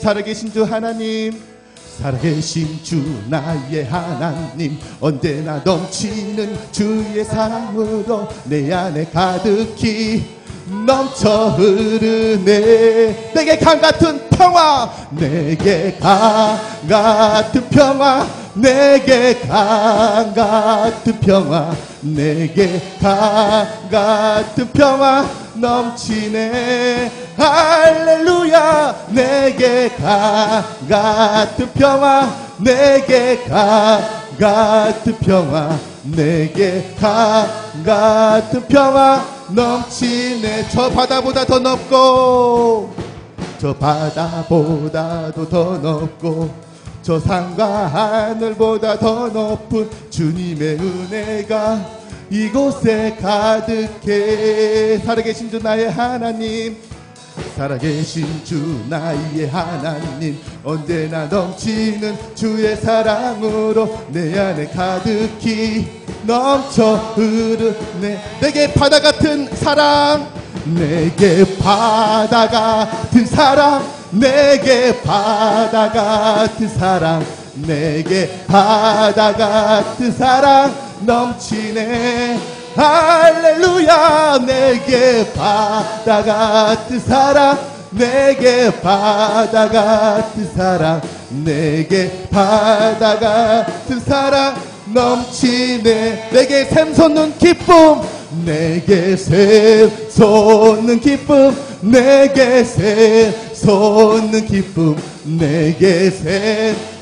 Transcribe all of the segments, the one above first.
살아계신 주 하나님, 살아계신 주 나의 하나님, 언제나 넘치는 주의 사랑으로 내 안에 가득히 넘쳐 흐르네. 내게 강같은 평화, 내게 강같은 평화, 내게 강같은 평화, 내게 강같은 평화 넘치네. 할렐루야. 내게 강같은 평화, 내게 강같은 평화, 내게 강같은 평화 넘치네. 저 바다보다 더 높고, 저 바다보다도 더 높고, 저 산과 하늘보다 더 높은 주님의 은혜가 이곳에 가득해. 살아계신 주 나의 하나님, 살아계신 주 나의 하나님, 언제나 넘치는 주의 사랑으로 내 안에 가득히 넘쳐 흐르네. 내게 바다 같은 사랑, 내게 바다 같은 사랑, 내게 바다 같은 사랑, 내게 바다 같은 사랑 넘치네. 할렐루야. 내게 바다 같은 사랑, 내게 바다 같은 사랑, 내게 바다 같은 사랑 넘치네. 내게 샘솟는 기쁨, 내게 샘솟는 기쁨, 내게 샘솟는 기쁨, 내게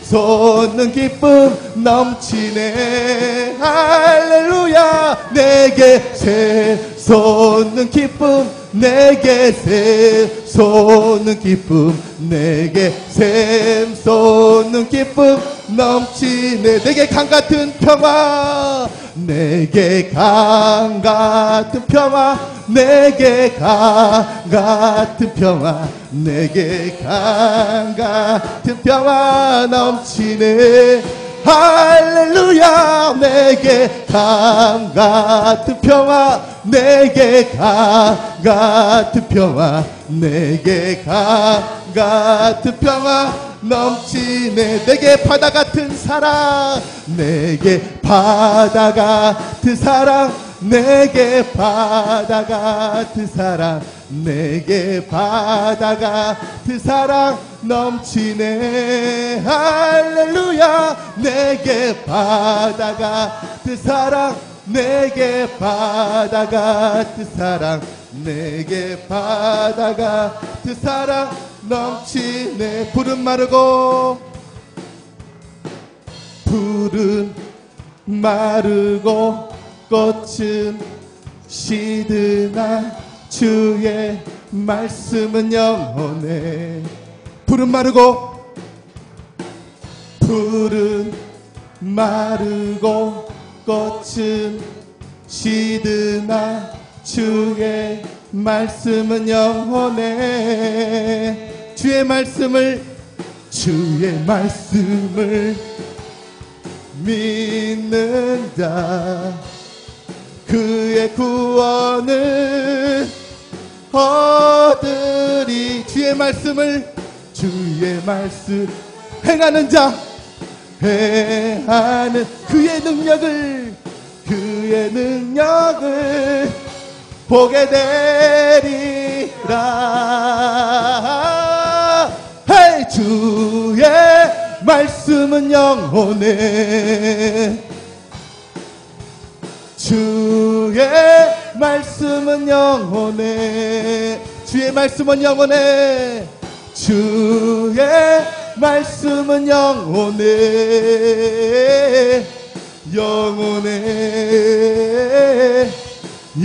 샘솟는 기쁨 넘치네. 할렐루야. 내게 샘솟는 기쁨, 내게 샘솟는 기쁨, 내게 샘솟는 기쁨 넘치네. 내게 강같은 평화, 내게 강같은 평화, 내게 강같은 평화, 내게 강같은 평화 넘치네. 할렐루야. 내게 강같은 평화, 내게 강같은 평화, 내게 강같은 평화 넘치네. 내게 바다 같은 사랑, 내게 바다 같은 사랑, 내게 바다 같은 사랑, 내게 바다 같은 사랑 넘치네. 할렐루야. 내게 바다 같은 사랑, 내게 바다 같은 사랑, 내게 바다 같은 사랑 넘치네. 푸른 마르고, 푸른 마르고 꽃은 시드나 주의 말씀은 영원해. 푸른 마르고, 푸른 마르고 꽃은 시드나 주의 말씀은 영원해. 주의 말씀을, 주의 말씀을 믿는 자 그의 구원을 얻으리. 주의 말씀을, 주의 말씀 행하는 자, 행하는 그의 능력을, 그의 능력을 보게 되리라. 헤이. 주의 말씀은 영원해. 주의 말씀은 영원해. 주의 말씀은 영원해. 주의 말씀은 영원해. 영원해.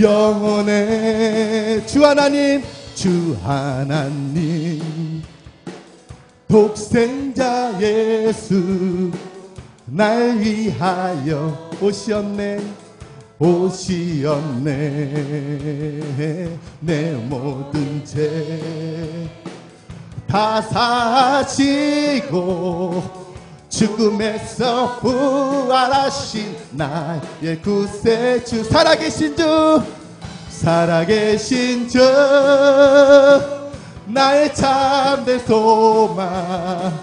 영원해. 주 하나님, 주 하나님, 독생자 예수 날 위하여 오시었네. 오시었네. 내 모든 죄 다 사시고 죽음에서 부활하신 나의 구세주. 살아계신 주, 살아계신 주, 나의 참된 소망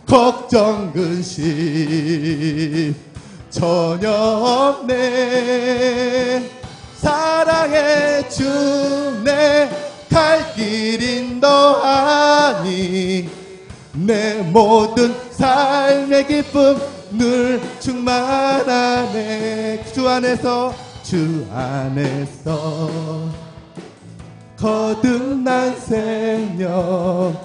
걱정 근심 전혀 없네. 사랑의 주 내 갈 길 인도하니 내 모든 삶의 기쁨 늘 충만하네. 주 안에서 거듭난 생명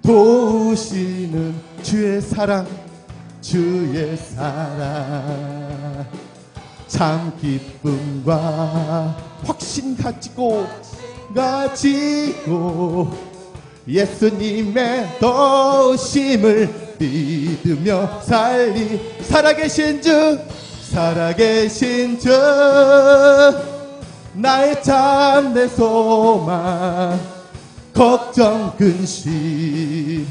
도우시는 주의 사랑 참 기쁨과 확신 가지고 예수님의 도우심을 믿으며 살아계신 주 나의 참된 소망 걱정 근심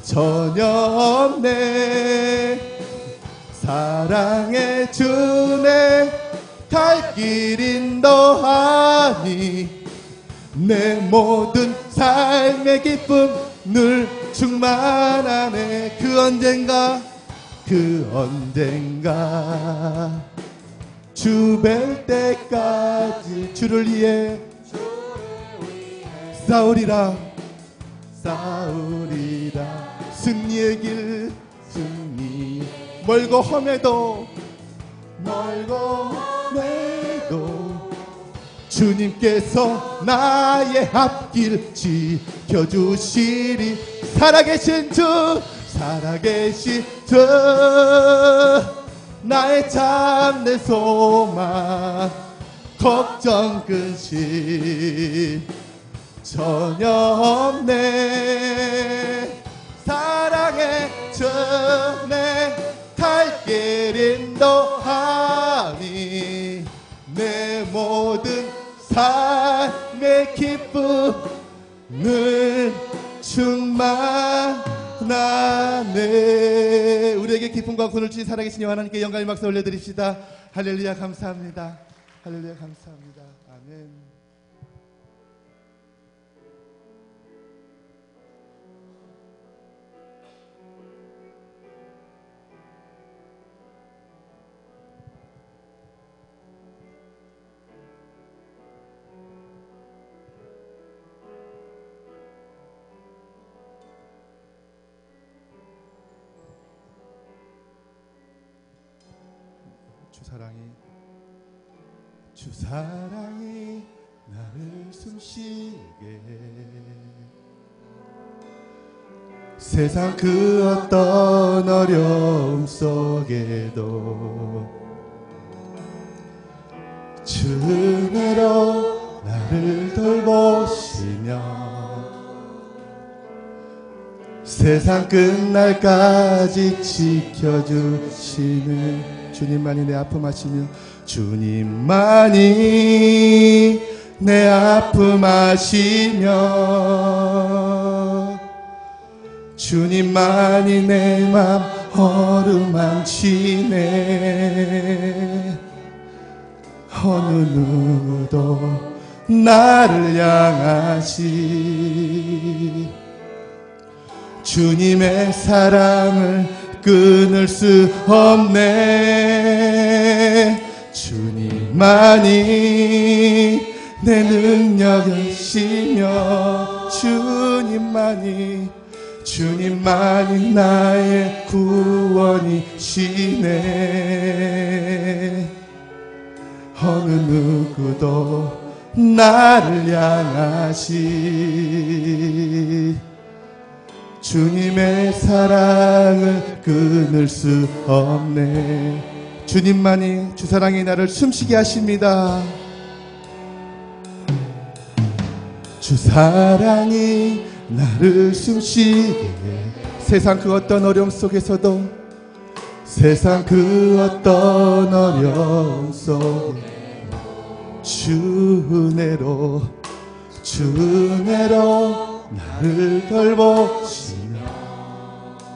전혀 없네. 사랑의 주내 갈 길 인도하니 내 모든 삶의 기쁨 늘 충만하네. 그 언젠가 주 뵐 때까지 주를 위해 싸우리라 승리의 길 멀고 험해도 주님께서 나의 앞길 지켜주시리. 살아계신 주 나의 참된 소망 걱정 근심 전혀 없네. 사랑의 주내 갈 길 인도하니 내 모든 삶의 기쁨 늘 충만하네. 우리에게 기쁨과 구원을 주신 살아계신 하나님께 영광의 박수 올려드립시다. 할렐루야 감사합니다. 할렐루야 감사합니다. 아멘. 주 사랑이 나를 숨쉬게 세상 그 어떤 어려움 속에도 주 은혜로 나를 돌보시며 세상 끝날까지 지켜주시는 주님만이 내 아픔 아시며 주님만이 내 아픔 아시며 주님만이 내 맘 어루만지네. 어느 누구도 나를 향하시 주님의 사랑을 끊을 수 없네. 주님만이 내 능력이시며 주님만이 나의 구원이시네. 어느 누구도 나를 향하시 주님의 사랑을 끊을 수 없네. 주님만이 주 사랑이 나를 숨쉬게 하십니다. 주 사랑이 나를 숨쉬게 세상 그 어떤 어려움 속에서도 세상 그 어떤 어려움 속에 주 은혜로 나를 돌보시며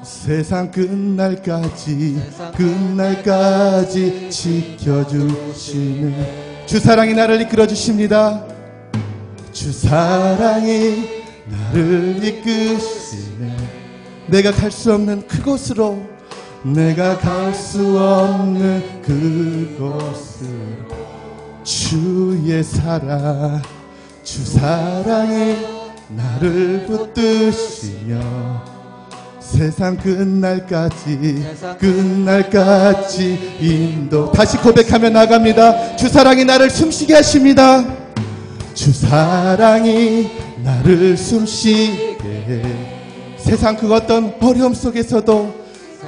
세상 끝날까지 지켜주시는 주 사랑이 나를 이끌어 주십니다. 주 사랑이 나를 이끄시네. 내가 갈 수 없는 그곳으로, 내가 갈 수 없는 그곳으로. 주의 사랑, 주 사랑이 나를 붙드시며 세상 끝날까지 인도. 다시 고백하며 나갑니다. 주 사랑이 나를 숨쉬게 하십니다. 주 사랑이 나를 숨쉬게 해. 세상 그 어떤 어려움 속에서도,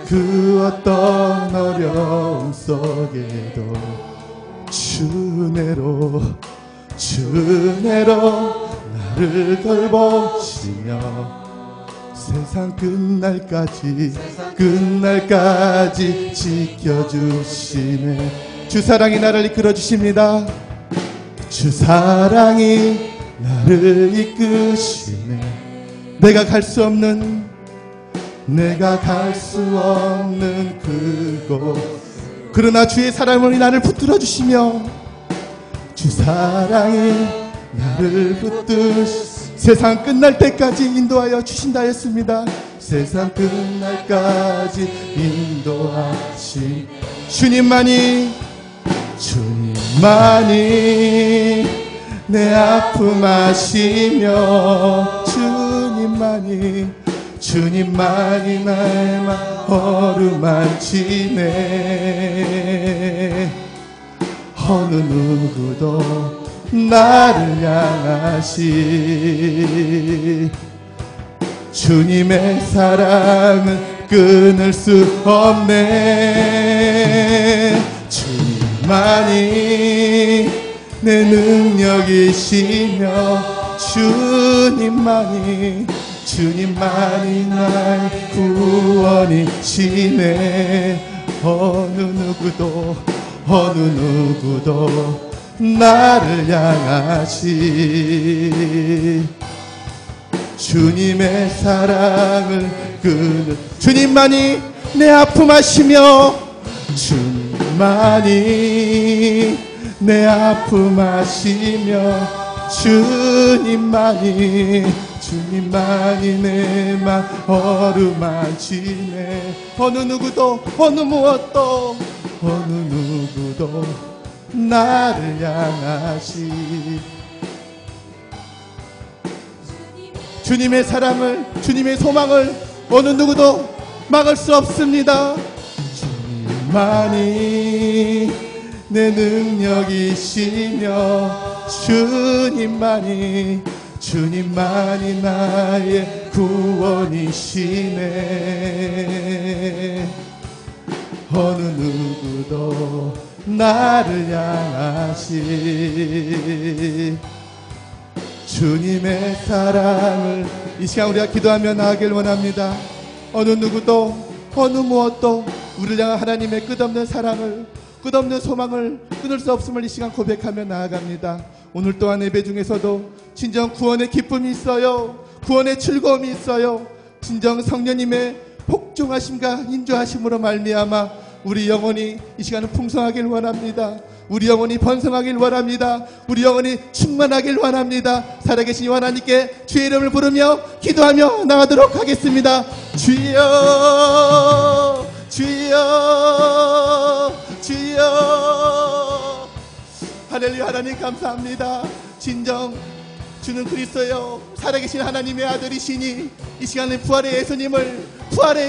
그 어떤 어려움 속에도 주 내로 나를 돌보시며 세상 끝날까지 지켜주시네. 주 사랑이 나를 이끌어주십니다. 주 사랑이 나를 이끄시네. 내가 갈 수 없는 그곳. 그러나 주의 사랑이 나를 붙들어 주시며, 주 사랑이 나를 세상 끝날 때까지 인도하여 주신다 했습니다. 세상 끝날까지 인도하신 주님만이 내 아픔 아시며, 주님만이 나의 맘 어루만지네. 어느 누구도 나를 향하시 주님의 사랑은 끊을 수 없네. 주님만이 내 능력이시며, 주님만이 나의 구원이시네. 어느 누구도 나를 향하시 주님의 사랑을 주님만이 내 아픔 아시며, 주님만이 내 아픔 아시며, 주님만이 내 맘 어루만지네. 어느 누구도 나를 향하시 주님의 사랑을, 주님의 소망을 어느 누구도 막을 수 없습니다. 주님만이 내 능력이시며, 주님만이 나의 구원이시네. 어느 누구도 나를 향하시 주님의 사랑을 이 시간 우리가 기도하며 나아가길 원합니다. 어느 누구도 어느 무엇도 우리를 향한 하나님의 끝없는 사랑을, 끝없는 소망을 끊을 수 없음을 이 시간 고백하며 나아갑니다. 오늘 또한 예배 중에서도 진정 구원의 기쁨이 있어요. 구원의 즐거움이 있어요. 진정 성령님의 복종하심과 인도하심으로 말미암아 우리 영혼이 이 시간은 풍성하길 원합니다. 우리 영혼이 번성하길 원합니다. 우리 영혼이 충만하길 원합니다. 살아계신 하나님께 주의 이름을 부르며 기도하며 나가도록 하겠습니다. 주여, 주여, 주여. 할렐루야. 하나님 감사합니다. 진정 주는 그리스도요 살아계신 하나님의 아들이시니 이 시간에 부활의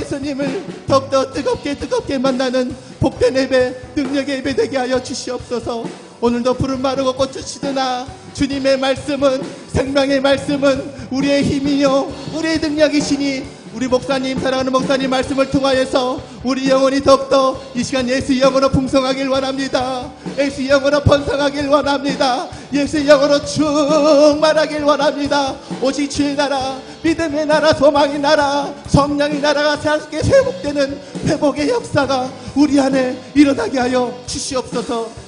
예수님을 더욱더 뜨겁게 만나는 복된 예배, 능력의 예배 되게 하여 주시옵소서. 오늘도 푸른 마르고 꽃을 치드나 주님의 말씀은, 생명의 말씀은 우리의 힘이요 우리의 능력이시니 우리 목사님, 사랑하는 목사님 말씀을 통하여서 우리 영혼이 더욱더 이 시간 예수의 영으로 풍성하길 원합니다. 예수의 영으로 번성하길 원합니다. 예수의 영으로 충만하길 원합니다. 오직 주의 나라, 믿음의 나라, 소망의 나라, 성령의 나라가 새롭게 회복되는 회복의 역사가 우리 안에 일어나게 하여 주시옵소서.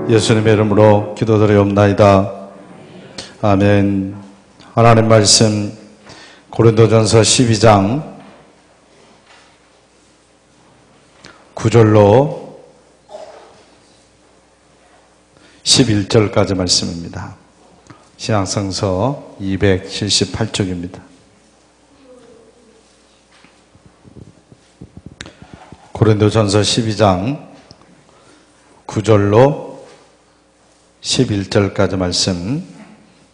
예수님의 이름으로 기도드리옵나이다. 아멘. 하나님 말씀 고린도전서 12장 9절로 11절까지 말씀입니다. 신약성서 278쪽입니다. 고린도전서 12장 9절로 11절까지 말씀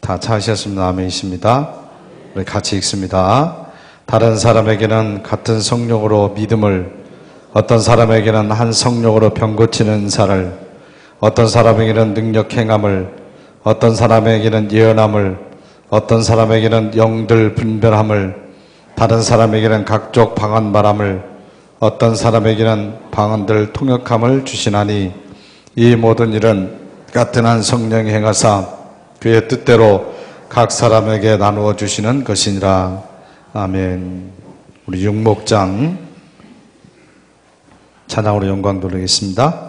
다 찾으셨습니다. 아멘이십니다. 우리 같이 읽습니다. 다른 사람에게는 같은 성령으로 믿음을, 어떤 사람에게는 한 성령으로 병 고치는 은사를, 어떤 사람에게는 능력 행함을, 어떤 사람에게는 예언함을, 어떤 사람에게는 영들 분별함을, 다른 사람에게는 각종 방언 말함을, 어떤 사람에게는 방언들 통역함을 주시나니 이 모든 일은 같은 한 성령이 행하사 그의 뜻대로 각 사람에게 나누어 주시는 것이니라. 아멘. 우리 육목장 찬양으로 영광 돌리겠습니다.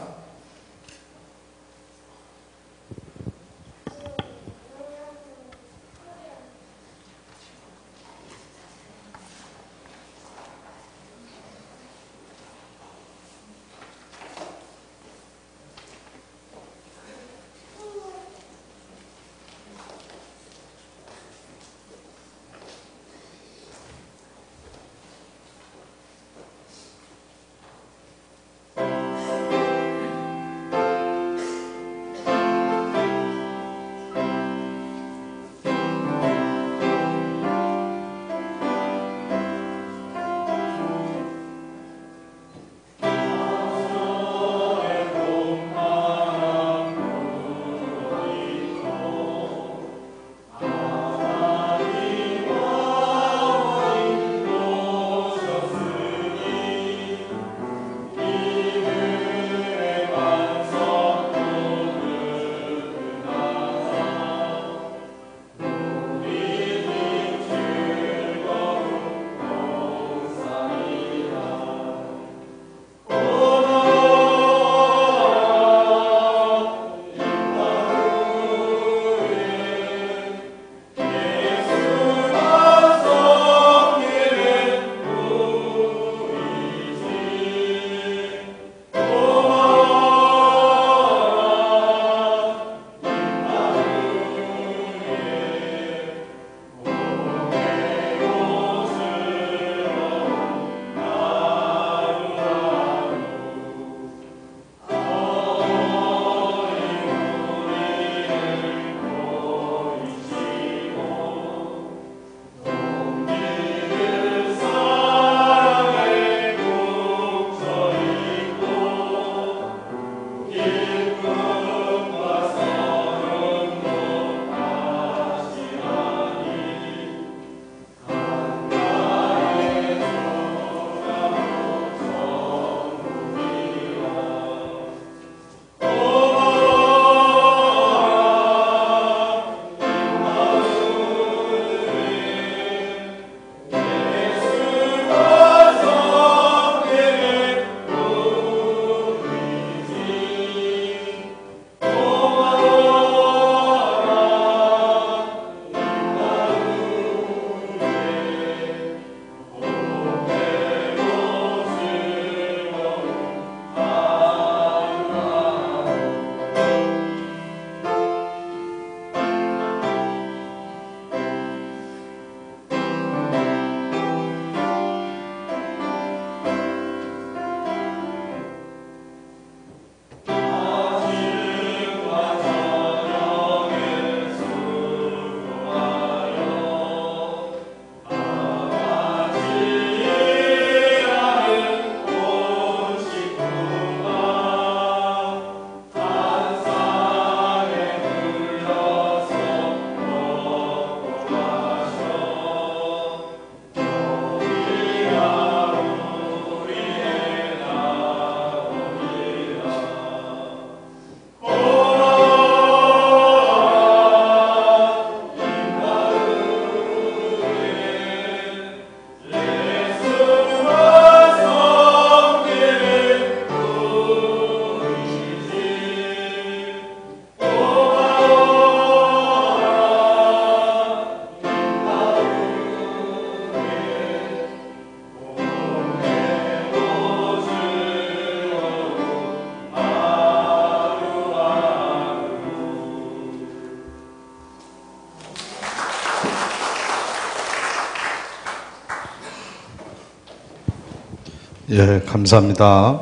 예, 감사합니다.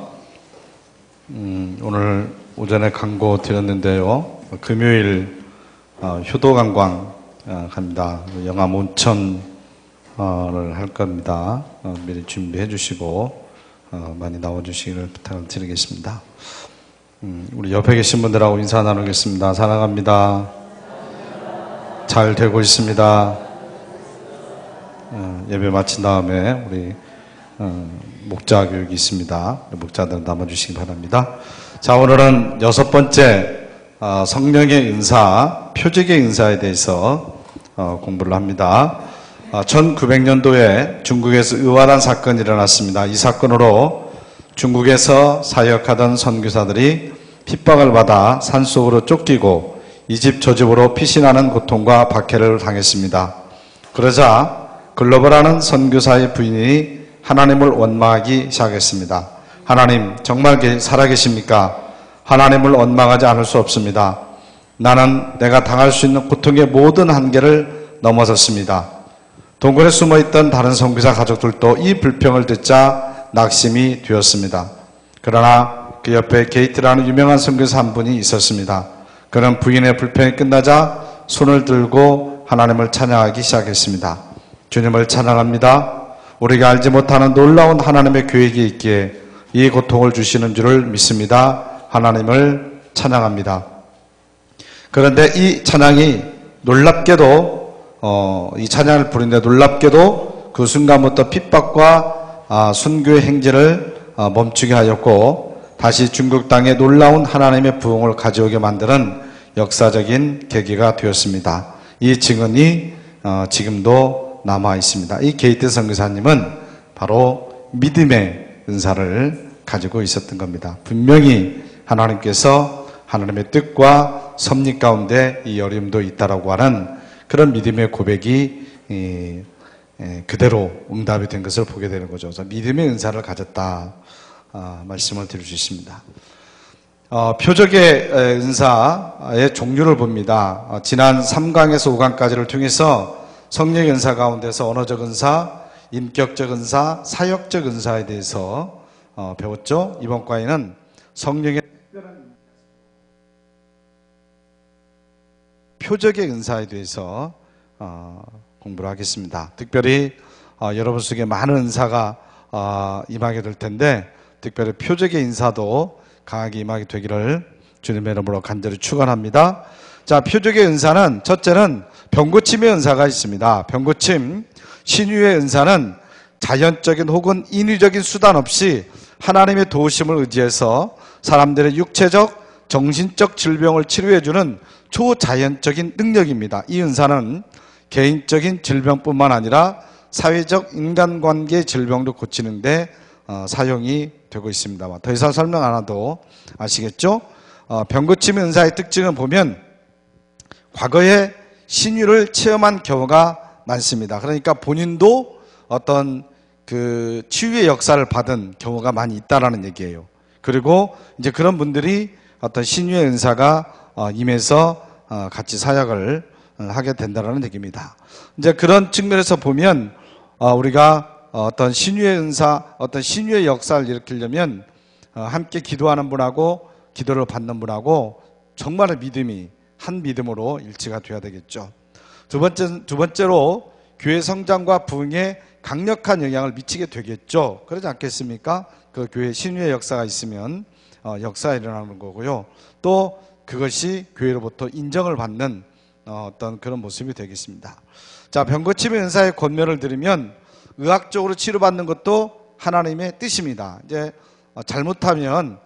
오늘 오전에 광고 드렸는데요. 금요일 효도관광 갑니다. 영암 온천을 할 겁니다. 미리 준비해 주시고 많이 나와주시기를 부탁을 드리겠습니다. 우리 옆에 계신 분들하고 인사 나누겠습니다. 사랑합니다. 잘 되고 있습니다. 예배 마친 다음에 우리 목자 교육이 있습니다. 목자들 남아주시기 바랍니다. 자, 오늘은 6번째 성령의 은사, 표적의 은사에 대해서 공부를 합니다. 1900년도에 중국에서 의활한 사건이 일어났습니다. 이 사건으로 중국에서 사역하던 선교사들이 핍박을 받아 산속으로 쫓기고 이 집 저 집으로 피신하는 고통과 박해를 당했습니다. 그러자 글로벌하는 선교사의 부인이 하나님을 원망하기 시작했습니다. 하나님, 정말 살아계십니까? 하나님을 원망하지 않을 수 없습니다. 나는 내가 당할 수 있는 고통의 모든 한계를 넘어섰습니다. 동굴에 숨어있던 다른 선교사 가족들도 이 불평을 듣자 낙심이 되었습니다. 그러나 그 옆에 게이트라는 유명한 선교사 한 분이 있었습니다. 그는 부인의 불평이 끝나자 손을 들고 하나님을 찬양하기 시작했습니다. 주님을 찬양합니다. 우리가 알지 못하는 놀라운 하나님의 계획이 있기에 이 고통을 주시는 줄을 믿습니다. 하나님을 찬양합니다. 그런데 이 찬양이 놀랍게도 이 찬양을 부르는데 놀랍게도 그 순간부터 핍박과 순교의 행진을 멈추게 하였고 다시 중국 땅에 놀라운 하나님의 부흥을 가져오게 만드는 역사적인 계기가 되었습니다. 이 증언이 지금도 남아 있습니다. 이 게이트 선교사님은 바로 믿음의 은사를 가지고 있었던 겁니다. 분명히 하나님께서 하나님의 뜻과 섭리 가운데 이 어려움도 있다라고 하는 그런 믿음의 고백이 그대로 응답이 된 것을 보게 되는 거죠. 그래서 믿음의 은사를 가졌다 말씀을 드릴 수 있습니다. 표적의 은사의 종류를 봅니다. 지난 3강에서 5강까지를 통해서 성령의 은사 가운데서 언어적 은사, 인격적 은사, 사역적 은사에 대해서 배웠죠. 이번 과에는 성령의 표적의 은사에 대해서 공부를 하겠습니다. 특별히 여러분 속에 많은 은사가 임하게 될 텐데 특별히 표적의 인사도 강하게 임하게 되기를 주님의 이름으로 간절히 축원합니다. 자, 표적의 은사는 첫째는 병고침의 은사가 있습니다. 병고침, 신유의 은사는 자연적인 혹은 인위적인 수단 없이 하나님의 도우심을 의지해서 사람들의 육체적, 정신적 질병을 치료해주는 초자연적인 능력입니다. 이 은사는 개인적인 질병뿐만 아니라 사회적 인간관계 질병도 고치는 데 사용이 되고 있습니다. 더 이상 설명 안 해도 아시겠죠? 병고침 은사의 특징을 보면 과거에 신유를 체험한 경우가 많습니다. 그러니까 본인도 어떤 그 치유의 역사를 받은 경우가 많이 있다라는 얘기예요. 그리고 이제 그런 분들이 어떤 신유의 은사가 임해서 같이 사역을 하게 된다라는 얘기입니다. 이제 그런 측면에서 보면 우리가 어떤 신유의 은사, 어떤 신유의 역사를 일으키려면 함께 기도하는 분하고 기도를 받는 분하고 정말의 믿음이 한 믿음으로 일치가 되어야 되겠죠. 두 번째로 교회 성장과 부흥에 강력한 영향을 미치게 되겠죠. 그러지 않겠습니까? 그 교회 신유의 역사가 있으면 역사가 일어나는 거고요. 또 그것이 교회로부터 인정을 받는 어떤 그런 모습이 되겠습니다. 자, 병고침의 은사의 권면을 들으면 의학적으로 치료받는 것도 하나님의 뜻입니다. 이제 잘못하면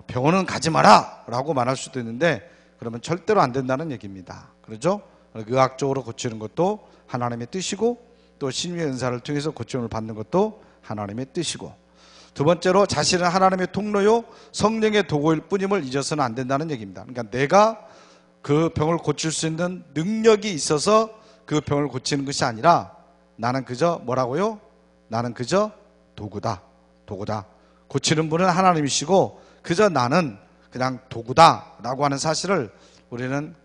병원은 가지 마라 라고 말할 수도 있는데 그러면 절대로 안 된다는 얘기입니다. 그렇죠? 의학적으로 고치는 것도 하나님의 뜻이고 또 신유의 은사를 통해서 고침을 받는 것도 하나님의 뜻이고 두 번째로 자신은 하나님의 통로요 성령의 도구일 뿐임을 잊어서는 안 된다는 얘기입니다. 그러니까 내가 그 병을 고칠 수 있는 능력이 있어서 그 병을 고치는 것이 아니라 나는 그저 뭐라고요? 나는 그저 도구다. 고치는 분은 하나님이시고 그저 나는 그냥 도구다 라고 하는 사실을 우리는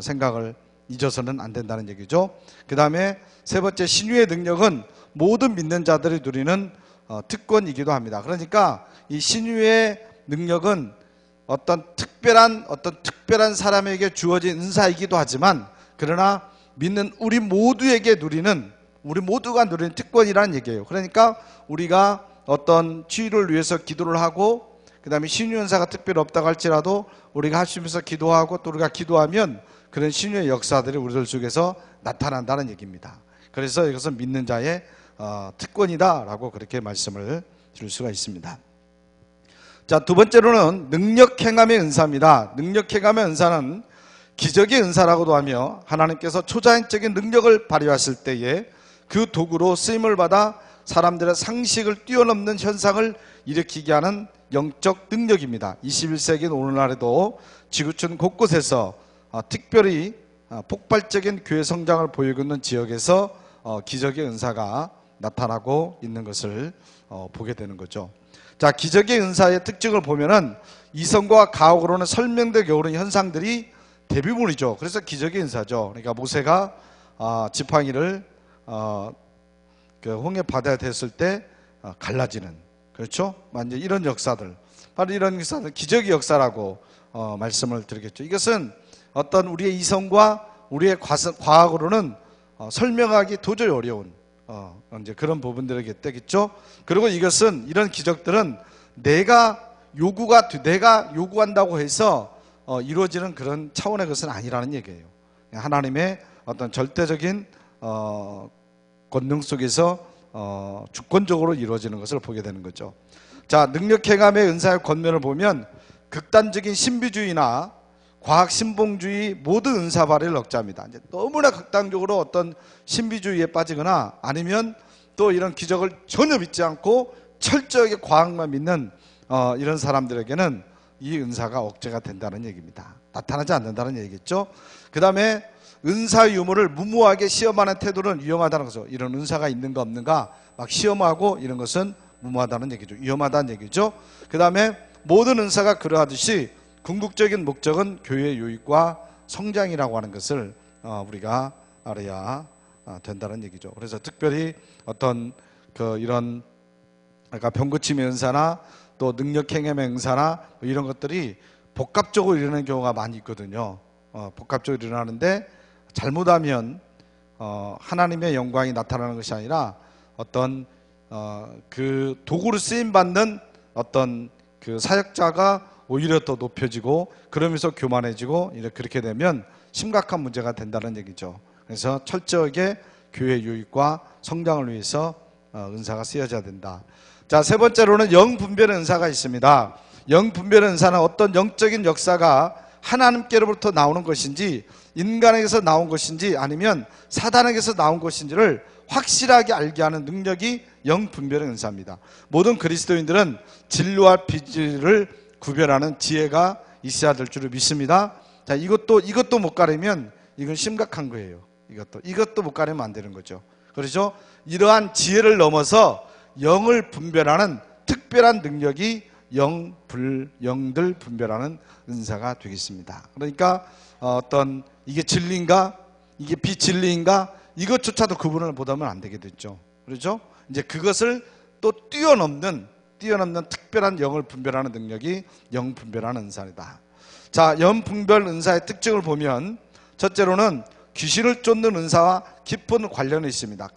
생각을 잊어서는 안 된다는 얘기죠. 그 다음에 세 번째 신유의 능력은 모든 믿는 자들이 누리는 특권이기도 합니다. 그러니까 이 신유의 능력은 어떤 특별한 사람에게 주어진 은사이기도 하지만, 그러나 믿는 우리 모두가 누리는 특권이라는 얘기예요. 그러니까 우리가 어떤 치유를 위해서 기도를 하고, 그 다음에 신유 은사가 특별히 없다고 할지라도 우리가 하시면서 기도하고 또 우리가 기도하면 그런 신유의 역사들이 우리들 속에서 나타난다는 얘기입니다. 그래서 이것은 믿는 자의 특권이다라고 그렇게 말씀을 드릴 수가 있습니다. 자, 두 번째로는 능력 행함의 은사입니다. 능력 행함의 은사는 기적의 은사라고도 하며, 하나님께서 초자연적인 능력을 발휘하실 때에 그 도구로 쓰임을 받아 사람들의 상식을 뛰어넘는 현상을 일으키게 하는 영적 능력입니다. 21세기 오늘날에도 지구촌 곳곳에서 특별히 폭발적인 교회 성장을 보이고 있는 지역에서 기적의 은사가 나타나고 있는 것을 보게 되는 거죠. 자, 기적의 은사의 특징을 보면은 이성과 가혹으로는 설명되기 어려운 현상들이 대부분이죠. 그래서 기적의 은사죠. 그러니까 모세가 지팡이를 그 홍해 바다에 댔을 때 갈라지는, 그렇죠? 완전 이런 역사들, 바로 이런 역사들 기적의 역사라고 말씀을 드리겠죠. 이것은 어떤 우리의 이성과 우리의 과학으로는 설명하기 도저히 어려운 이제 그런 부분들이겠죠. 그리고 이런 기적들은 내가 요구한다고 해서 이루어지는 그런 차원의 것은 아니라는 얘기예요. 하나님의 어떤 절대적인 권능 속에서 주권적으로 이루어지는 것을 보게 되는 거죠. 자, 능력 행함의 은사의 권면을 보면 극단적인 신비주의나 과학 신봉주의 모든 은사 발휘를 억제합니다. 이제 너무나 극단적으로 어떤 신비주의에 빠지거나 아니면 또 이런 기적을 전혀 믿지 않고 철저하게 과학만 믿는 이런 사람들에게는 이 은사가 억제가 된다는 얘기입니다. 나타나지 않는다는 얘기겠죠. 그 다음에 은사 유무를 무모하게 시험하는 태도는 위험하다는 거죠. 이런 은사가 있는가 없는가 막 시험하고 이런 것은 무모하다는 얘기죠. 위험하다는 얘기죠. 그 다음에 모든 은사가 그러하듯이 궁극적인 목적은 교회의 유익과 성장이라고 하는 것을 우리가 알아야 된다는 얘기죠. 그래서 특별히 어떤 이런 아까 병고침의 은사나 또 능력행함의 은사나 이런 것들이 복합적으로 일어나는 경우가 많이 있거든요. 복합적으로 일어나는데 잘못하면 하나님의 영광이 나타나는 것이 아니라 어떤 그 도구로 쓰임 받는 어떤 그 사역자가 오히려 더 높여지고 그러면서 교만해지고 그렇게 되면 심각한 문제가 된다는 얘기죠. 그래서 철저하게 교회 유익과 성장을 위해서 은사가 쓰여져야 된다. 자, 세 번째로는 영분별의 은사가 있습니다. 영분별의 은사는 어떤 영적인 역사가 하나님께로부터 나오는 것인지 인간에게서 나온 것인지 아니면 사단에게서 나온 것인지를 확실하게 알게 하는 능력이 영분별의 은사입니다. 모든 그리스도인들은 진리와 비리를 구별하는 지혜가 있어야 될 줄을 믿습니다. 자, 이것도 못 가리면 이건 심각한 거예요. 이것도 못 가리면 안 되는 거죠. 그렇죠? 이러한 지혜를 넘어서 영을 분별하는 특별한 능력이 영들 분별하는 은사가 되겠습니다. 그러니까 어떤 이게 진리인가 이게 비진리인가 이것조차도 구분을 못하면 안 되게 됐죠. 그렇죠? 이제 그것을 또 뛰어넘는 특별한 영을 분별하는 능력이 영 분별하는 은사이다. 자, 영 분별 은사의 특징을 보면 첫째로는 귀신을 쫓는 은사와 깊은 관련이 있습니다.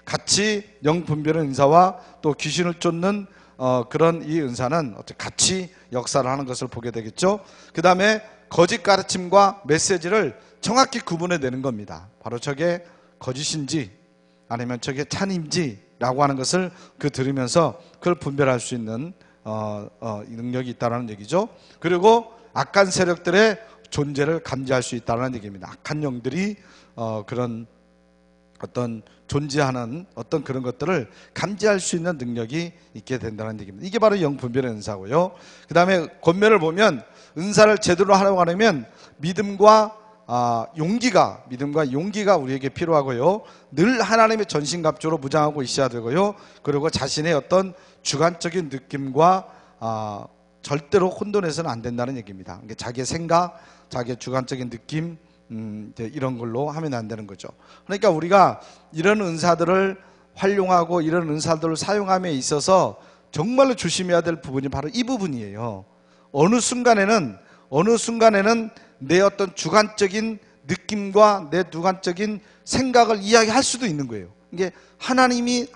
같이 영 분별의 은사와 또 귀신을 쫓는 그런 이 은사는 같이 역사를 하는 것을 보게 되겠죠. 그 다음에 거짓 가르침과 메시지를 정확히 구분해내는 겁니다. 바로 저게 거짓인지 아니면 저게 찬인지라고 하는 것을 들으면서 그걸 분별할 수 있는 능력이 있다는 얘기죠. 그리고 악한 세력들의 존재를 감지할 수 있다는 얘기입니다. 악한 영들이 그런 어떤 존재하는 어떤 그런 것들을 감지할 수 있는 능력이 있게 된다는 얘기입니다. 이게 바로 영분별의 은사고요. 그 다음에 권면을 보면 은사를 제대로 하려고 하려면 믿음과 용기가 우리에게 필요하고요. 늘 하나님의 전신갑주로 무장하고 있어야 되고요. 그리고 자신의 어떤 주관적인 느낌과 절대로 혼돈해서는 안 된다는 얘기입니다. 그러니까 자기의 생각, 자기의 주관적인 느낌 이런 걸로 하면 안 되는 거죠. 그러니까 우리가 이런 은사들을 활용하고 이런 은사들을 사용함에 있어서 정말로 조심해야 될 부분이 바로 이 부분이에요. 어느 순간에는 내 어떤 주관적인 느낌과 내 주관적인 생각을 이야기할 수도 있는 거예요. 이게 하나님이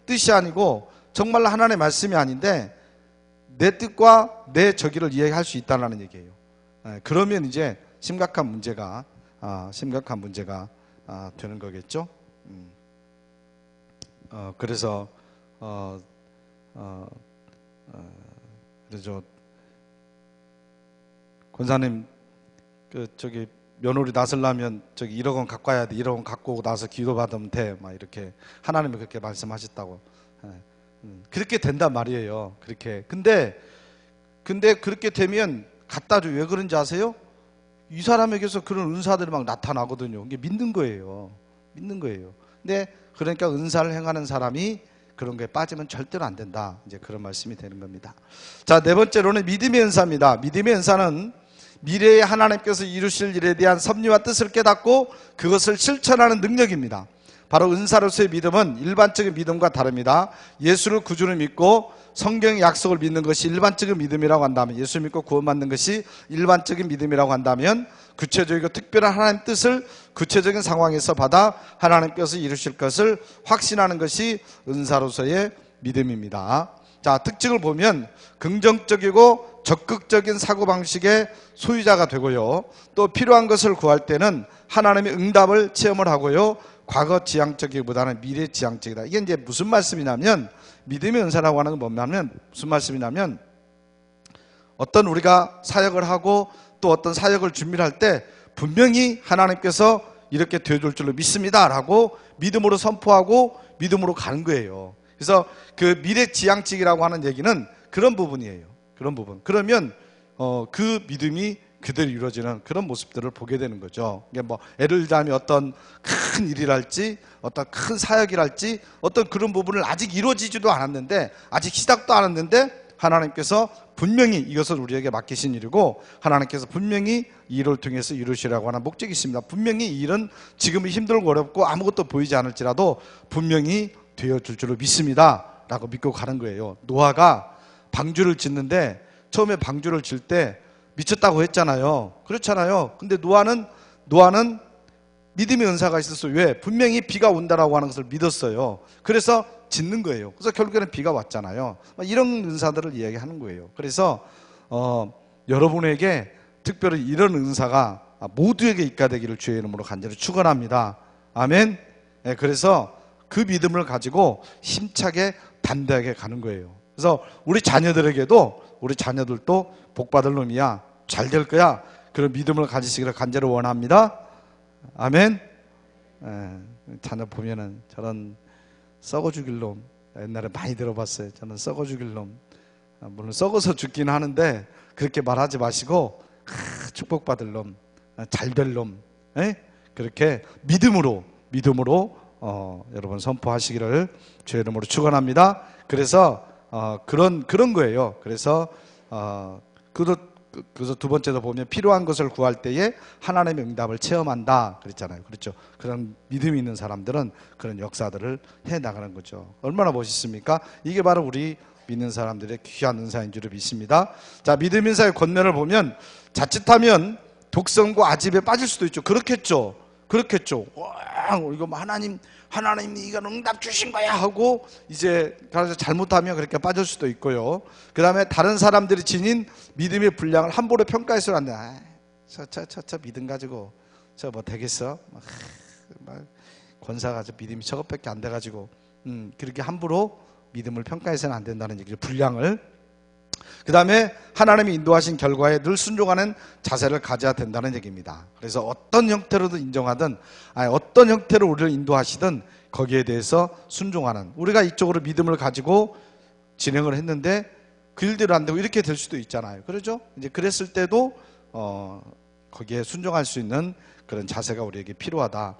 뜻이 아니고 정말로 하나님의 말씀이 아닌데 내 뜻과 내 저기를 이야기할 수 있다는 얘기예요. 그러면 이제 심각한 문제가 되는 거겠죠. 그래서 권사님 저기 며느리 낳으려면 저기 1억 원 갖고 와야 돼. 1억 원 갖고 오고 나서 기도 받으면 돼. 막 이렇게 하나님이 그렇게 말씀하셨다고. 그렇게 된단 말이에요. 그렇게. 근데 그렇게 되면 갖다 줘. 왜 그런지 아세요? 이 사람에게서 그런 은사들이 막 나타나거든요. 이게 믿는 거예요. 근데 그러니까 은사를 행하는 사람이 그런 거에 빠지면 절대로 안 된다. 이제 그런 말씀이 되는 겁니다. 자, 네 번째로는 믿음의 은사입니다. 믿음의 은사는 미래에 하나님께서 이루실 일에 대한 섭리와 뜻을 깨닫고 그것을 실천하는 능력입니다. 바로 은사로서의 믿음은 일반적인 믿음과 다릅니다. 예수를 구주로 믿고 성경의 약속을 믿는 것이 일반적인 믿음이라고 한다면, 예수 믿고 구원받는 것이 일반적인 믿음이라고 한다면, 구체적이고 특별한 하나님의 뜻을 구체적인 상황에서 받아 하나님께서 이루실 것을 확신하는 것이 은사로서의 믿음입니다. 자, 특징을 보면 긍정적이고 적극적인 사고방식의 소유자가 되고요, 또 필요한 것을 구할 때는 하나님의 응답을 체험을 하고요, 과거 지향적이기보다는 미래 지향적이다. 이게 이제 무슨 말씀이냐면, 믿음의 은사라고 하는 건 뭐냐면, 무슨 말씀이냐면, 어떤 우리가 사역을 하고 또 어떤 사역을 준비를 할 때 분명히 하나님께서 이렇게 되어줄 줄로 믿습니다 라고 믿음으로 선포하고 믿음으로 가는 거예요. 그래서 그 미래 지향적이라고 하는 얘기는 그런 부분이에요. 그런 부분. 그러면 그 믿음이 그대로 이루어지는 그런 모습들을 보게 되는 거죠. 이게 뭐 예를 들자면 어떤 큰 일이랄지 어떤 큰 사역이랄지 어떤 그런 부분을 아직 이루어지지도 않았는데, 아직 시작도 안 했는데 하나님께서 분명히 이것을 우리에게 맡기신 일이고 하나님께서 분명히 이 일을 통해서 이루시라고 하는 목적이 있습니다. 분명히 이 일은 지금은 힘들고 어렵고 아무것도 보이지 않을지라도 분명히 되어줄 줄로 믿습니다 라고 믿고 가는 거예요. 노아가 방주를 짓는데 처음에 방주를 질 때 미쳤다고 했잖아요. 그렇잖아요. 근데 노아는 믿음의 은사가 있었어요. 왜? 분명히 비가 온다라고 하는 것을 믿었어요. 그래서 짓는 거예요. 그래서 결국에는 비가 왔잖아요. 이런 은사들을 이야기하는 거예요. 그래서 여러분에게 특별히 이런 은사가 모두에게 입가되기를 주의 이름으로 간절히 축원합니다. 아멘. 네, 그래서 그 믿음을 가지고 힘차게 담대하게 가는 거예요. 그래서 우리 자녀들도 복받을 놈이야, 잘 될 거야, 그런 믿음을 가지시기를 간절히 원합니다. 아멘. 자녀 보면은 저런 썩어 죽일 놈, 옛날에 많이 들어봤어요. 저는 썩어 죽일 놈. 물론 썩어서 죽긴 하는데 그렇게 말하지 마시고 축복받을 놈, 잘 될 놈, 그렇게 믿음으로 여러분 선포하시기를 주의 이름으로 축원합니다. 그래서 그런 거예요. 그래서 두 번째도 보면 필요한 것을 구할 때에 하나님의 응답을 체험한다 그랬잖아요. 그렇죠? 그런 믿음이 있는 사람들은 그런 역사들을 해나가는 거죠. 얼마나 멋있습니까? 이게 바로 우리 믿는 사람들의 귀한 은사인 줄을 믿습니다. 자, 믿음 인사의 권면을 보면 자칫하면 독성과 아집에 빠질 수도 있죠. 그렇겠죠. 와, 이거 하나님이 이건 응답 주신 거야 하고 이제 그래서 잘못하면 그렇게 빠질 수도 있고요. 그 다음에 다른 사람들이 지닌 믿음의 분량을 함부로 평가해서는 안 돼. 저 믿음 가지고 저 뭐 되겠어? 권사 가지고 믿음이 저것밖에 안 돼가지고 그렇게 함부로 믿음을 평가해서는 안 된다는 얘기죠. 분량을. 그 다음에 하나님이 인도하신 결과에 늘 순종하는 자세를 가져야 된다는 얘기입니다. 그래서 어떤 형태로든 인정하든 어떤 형태로 우리를 인도하시든 거기에 대해서 순종하는, 우리가 이쪽으로 믿음을 가지고 진행을 했는데 그 일대로 안 되고 이렇게 될 수도 있잖아요. 그렇죠? 이제 그랬을 때도 거기에 순종할 수 있는 그런 자세가 우리에게 필요하다,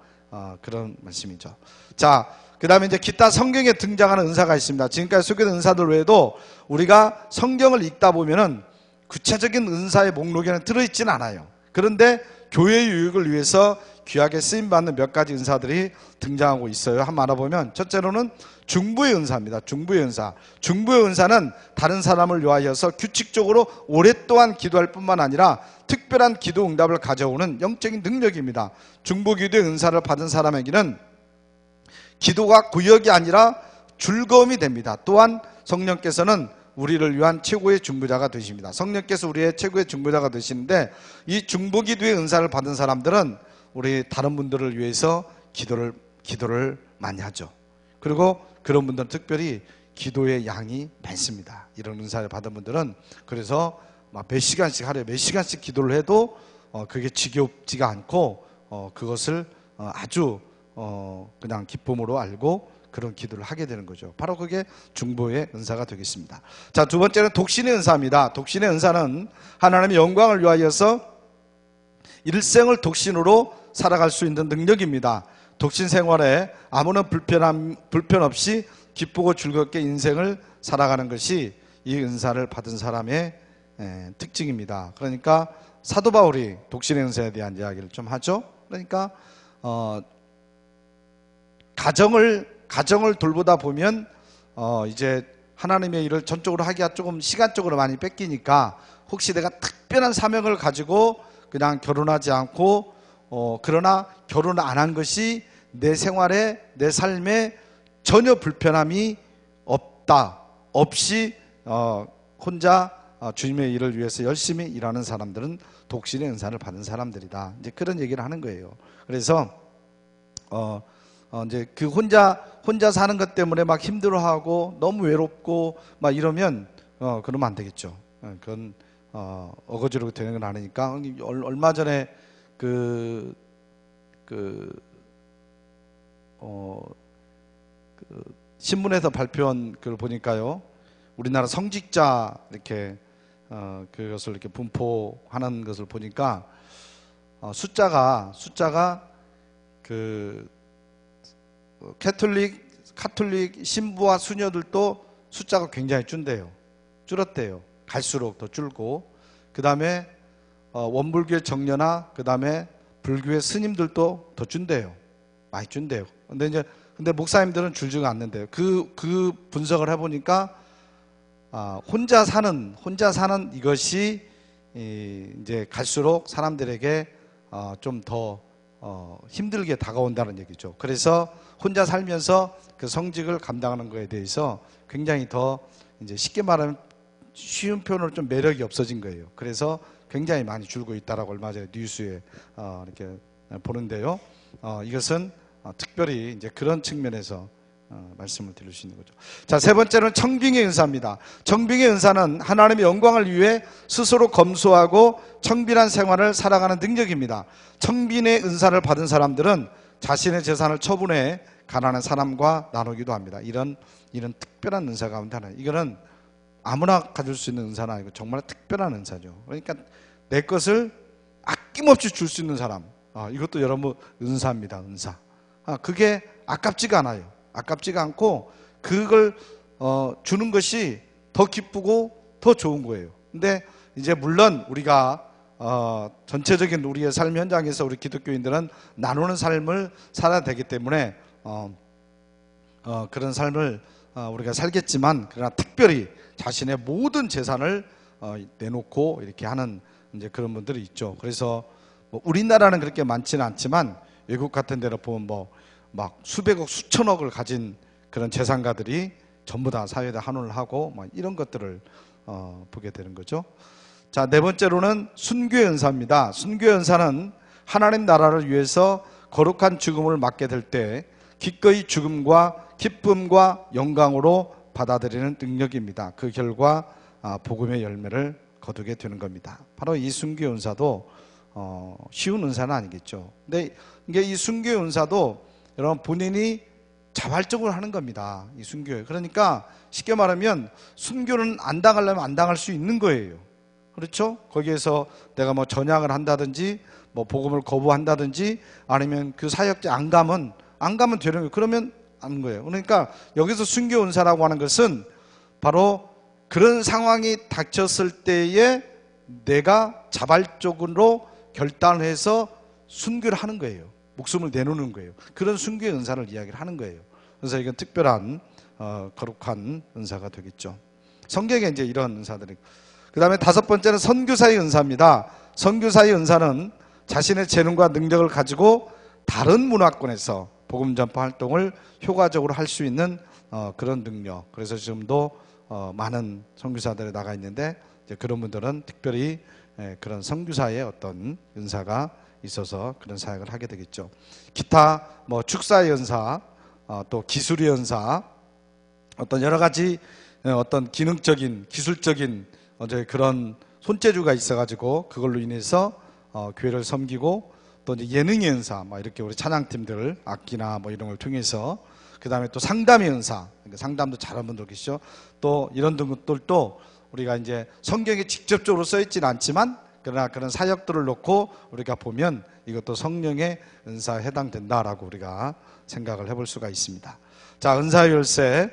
그런 말씀이죠. 자, 그 다음에 이제 기타 성경에 등장하는 은사가 있습니다. 지금까지 소개된 은사들 외에도 우리가 성경을 읽다 보면은 구체적인 은사의 목록에는 들어있지는 않아요. 그런데 교회의 유익을 위해서 귀하게 쓰임받는 몇 가지 은사들이 등장하고 있어요. 한번 알아보면 첫째로는 중보의 은사입니다. 중보의 은사. 중보의 은사는 다른 사람을 위하여서 규칙적으로 오랫동안 기도할 뿐만 아니라 특별한 기도 응답을 가져오는 영적인 능력입니다. 중보 기도의 은사를 받은 사람에게는 기도가 구역이 아니라 즐거움이 됩니다. 또한 성령께서는 우리를 위한 최고의 중보자가 되십니다. 성령께서 우리의 최고의 중보자가 되시는데, 이 중보 기도의 은사를 받은 사람들은 우리 다른 분들을 위해서 기도를 많이 하죠. 그리고 그런 분들은 특별히 기도의 양이 많습니다. 이런 은사를 받은 분들은. 그래서 몇 시간씩, 하루에 몇 시간씩 기도를 해도 그게 지겹지가 않고 그것을 아주 그냥 기쁨으로 알고 그런 기도를 하게 되는 거죠. 바로 그게 중보의 은사가 되겠습니다. 자, 두 번째는 독신의 은사입니다. 독신의 은사는 하나님의 영광을 위하여서 일생을 독신으로 살아갈 수 있는 능력입니다. 독신 생활에 아무런 불편 없이 기쁘고 즐겁게 인생을 살아가는 것이 이 은사를 받은 사람의 특징입니다. 그러니까 사도 바울이 독신의 은사에 대한 이야기를 좀 하죠. 그러니까 가정을 돌보다 보면 이제 하나님의 일을 전적으로 하기가 조금 시간적으로 많이 뺏기니까, 혹시 내가 특별한 사명을 가지고 그냥 결혼하지 않고 그러나 결혼 안 한 것이 내 생활에, 내 삶에 전혀 불편함이 없이 혼자 주님의 일을 위해서 열심히 일하는 사람들은 독신의 은사를 받은 사람들이다. 이제 그런 얘기를 하는 거예요. 그래서 이제 그 혼자 사는 것 때문에 막 힘들어하고 너무 외롭고 막 이러면 그러면 안 되겠죠. 그건 어거지로 되는 건 아니니까. 얼마 전에 그 신문에서 발표한 그걸 보니까요, 우리나라 성직자 이렇게 그것을 이렇게 분포하는 것을 보니까 숫자가 그 카톨릭 신부와 수녀들도 숫자가 굉장히 줄었대요. 갈수록 더 줄고, 그 다음에 원불교의 정려나 그 다음에 불교의 스님들도 더 준대요. 많이 준대요. 근데 목사님들은 줄지가 않는데요. 그 분석을 해보니까 혼자 사는 이것이 이제 갈수록 사람들에게 좀 더 힘들게 다가온다는 얘기죠. 그래서 혼자 살면서 그 성직을 감당하는 것에 대해서 굉장히 더 이제 쉽게 말하면 쉬운 표현으로 좀 매력이 없어진 거예요. 그래서 굉장히 많이 줄고 있다라고 얼마 전에 뉴스에 이렇게 보는데요. 이것은 특별히 이제 그런 측면에서 말씀을 드릴 수 있는 거죠. 자, 세 번째는 청빙의 은사입니다. 청빙의 은사는 하나님의 영광을 위해 스스로 검소하고 청빈한 생활을 살아가는 능력입니다. 청빈의 은사를 받은 사람들은 자신의 재산을 처분해 가난한 사람과 나누기도 합니다. 이런 특별한 은사 가운데 하나. 이거는 아무나 가질 수 있는 은사는 아니고 정말 특별한 은사죠. 그러니까 내 것을 아낌없이 줄 수 있는 사람. 이것도 여러분 은사입니다. 은사. 그게 아깝지가 않아요. 아깝지가 않고 그걸 주는 것이 더 기쁘고 더 좋은 거예요. 근데 이제 물론 우리가 전체적인 우리의 삶 현장에서 우리 기독교인들은 나누는 삶을 살아야 되기 때문에 그런 삶을 우리가 살겠지만, 그러나 특별히 자신의 모든 재산을 내놓고 이렇게 하는 이제 그런 분들이 있죠. 그래서 뭐 우리나라는 그렇게 많지는 않지만 외국 같은 데로 보면 막 수백억 수천억을 가진 그런 재산가들이 전부 다 사회에다 환원을 하고 막 이런 것들을 보게 되는 거죠. 자, 네 번째로는 순교의 은사입니다. 순교의 은사는 하나님 나라를 위해서 거룩한 죽음을 맞게 될 때 기꺼이 죽음과 기쁨과 영광으로 받아들이는 능력입니다. 그 결과 복음의 열매를 거두게 되는 겁니다. 바로 이 순교의 은사도 쉬운 은사는 아니겠죠. 근데 이게 이 순교의 은사도 여러분 본인이 자발적으로 하는 겁니다. 이 순교. 그러니까 쉽게 말하면 순교는 안 당하려면 안 당할 수 있는 거예요. 그렇죠? 거기에서 내가 뭐 전향을 한다든지 뭐 복음을 거부한다든지 아니면 그 사역제 안 가면 되는 거예요. 그러면 안 거예요. 그러니까 여기서 순교 은사라고 하는 것은 바로 그런 상황이 닥쳤을 때에 내가 자발적으로 결단을 해서 순교를 하는 거예요. 목숨을 내놓는 거예요. 그런 순교의 은사를 이야기를 하는 거예요. 그래서 이건 특별한 거룩한 은사가 되겠죠. 성경에 이제 이런 은사들이. 그 다음에 다섯 번째는 선교사의 은사입니다. 선교사의 은사는 자신의 재능과 능력을 가지고 다른 문화권에서 복음 전파 활동을 효과적으로 할 수 있는 그런 능력. 그래서 지금도 많은 선교사들이 나가 있는데 이제 그런 분들은 특별히 그런 선교사의 어떤 은사가 있어서 그런 사역을 하게 되겠죠. 기타 뭐 축사의 은사, 또 기술의 은사, 어떤 여러 가지 어떤 기능적인 기술적인 그런 손재주가 있어가지고 그걸로 인해서 교회를 섬기고 또 이제 예능의 은사, 뭐 이렇게 우리 찬양팀들 악기나 뭐 이런 걸 통해서 그 다음에 또 상담의 은사, 그러니까 상담도 잘하는 분들 계시죠. 또 이런 것들도 우리가 이제 성경에 직접적으로 써있지는 않지만 그러나 그런 사역들을 놓고 우리가 보면 이것도 성령의 은사에 해당된다라고 우리가 생각을 해볼 수가 있습니다. 자, 은사의 열쇠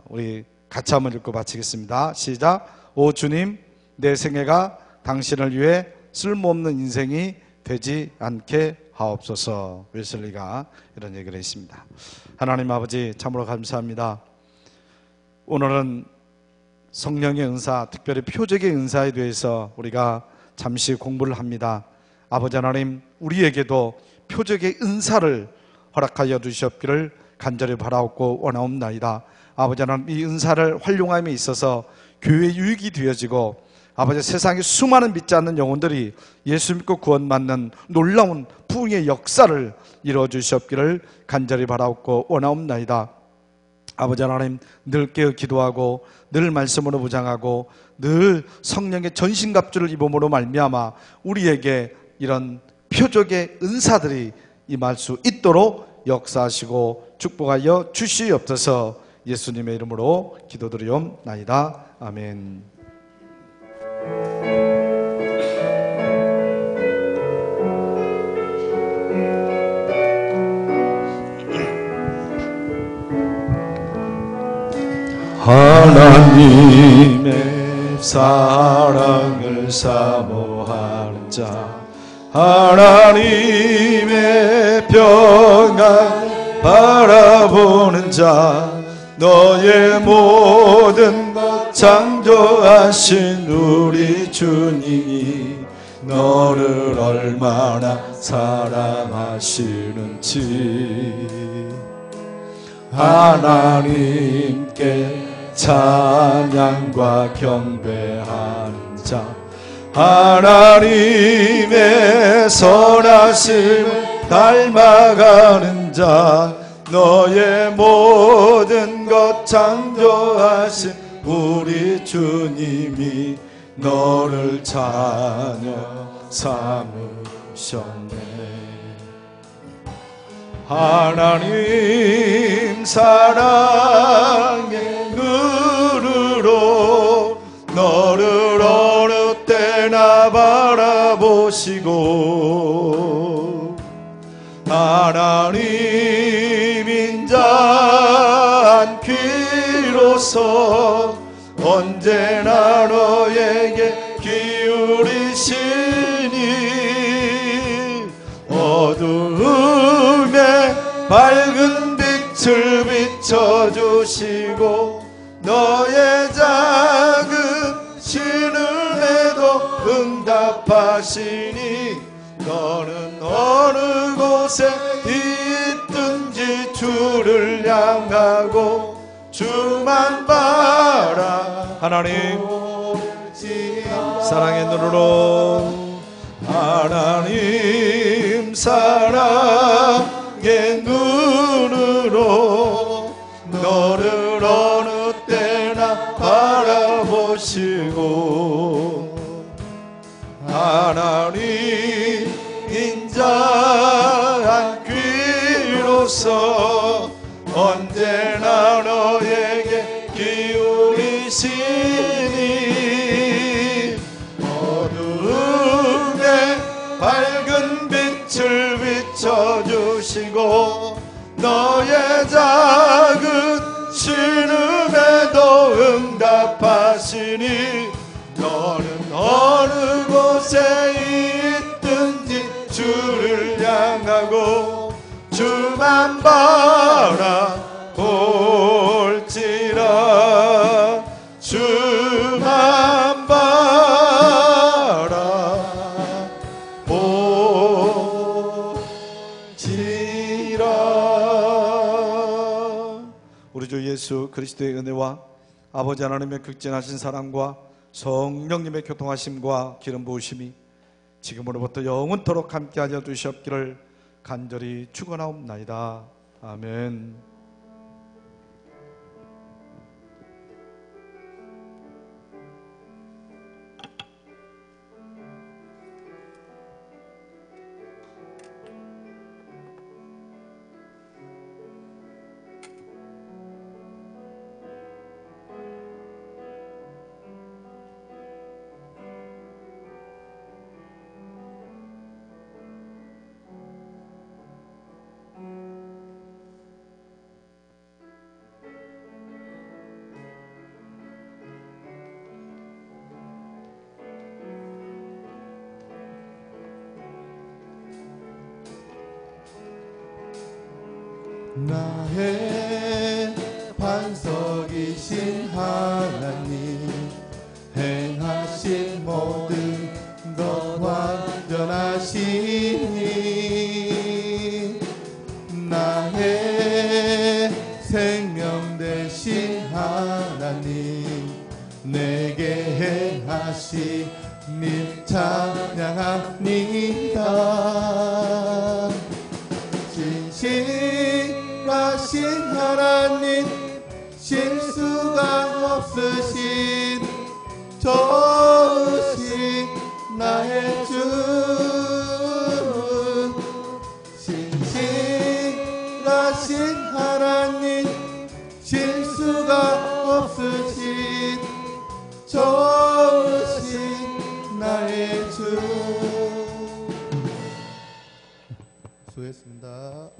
우리 같이 한번 읽고 마치겠습니다. 시작. 오 주님, 내 생애가 당신을 위해 쓸모없는 인생이 되지 않게 하옵소서. 웨슬리가 이런 얘기를 했습니다. 하나님 아버지 참으로 감사합니다. 오늘은 성령의 은사, 특별히 표적의 은사에 대해서 우리가 잠시 공부를 합니다. 아버지 하나님, 우리에게도 표적의 은사를 허락하여 주시옵기를 간절히 바라옵고 원하옵나이다. 아버지 하나님, 이 은사를 활용함에 있어서 교회 유익이 되어지고 아버지 세상에 수많은 믿지 않는 영혼들이 예수 믿고 구원받는 놀라운 부흥의 역사를 이루어 주시옵기를 간절히 바라옵고 원하옵나이다. 아버지 하나님, 늘 깨어 기도하고 늘 말씀으로 무장하고 늘 성령의 전신갑주를 입음으로 말미암아 우리에게 이런 표적의 은사들이 임할 수 있도록 역사하시고 축복하여 주시옵소서. 예수님의 이름으로 기도드리옵나이다. 아멘. 하나님의 사랑을 사모하는 자, 하나님의 평안 바라보는 자, 너의 모든 것 창조하신 우리 주님이 너를 얼마나 사랑하시는지 하나님께 찬양과 경배하는 자, 하나님의 선하심을 닮아가는 자, 너의 모든 것 창조하신 우리 주님이 너를 자녀 삼으셨네. 하나님 사랑의 눈으로 너를 어느 때나 바라보시고 하나님 인자한 귀로서 언제나 너에게 기울이시니 어두움에 밝은 빛을 비춰주시고 너의 작은 신음에도 응답하시니 너는 어느 곳에 있든지 주를 향하고 주만 바라. 하나님 사랑의 눈으로 하나님 사랑의 눈으로 너를 어느 때나 바라보시고 하나님 인자한 귀로서 언제나 너에게 기울이시니 어두움에 밝은 빛을 비춰주시고 너의 작은 신음에도 응답하시니 너는 어느 곳에 있든지 주를 향하고 주만 바라볼지라 주만 바라볼지라. 우리 주 예수 그리스도의 은혜와 아버지 하나님의 극진하신 사랑과 성령님의 교통하심과 기름 부으심이 지금으로부터 영원토록 함께하여 주시옵기를 간절히 축원하옵나이다. 아멘. 나의 반석이신 하나님 행하신 모든 것 완전하시니 나의 생명 되신 하나님 내게 행하신 일 찬양합니다. 진실하신 하나님 실수가 없으신 좋으신 나의 주 진실하신 하나님 실수가 없으신 좋으신 나의 주. 수고했습니다.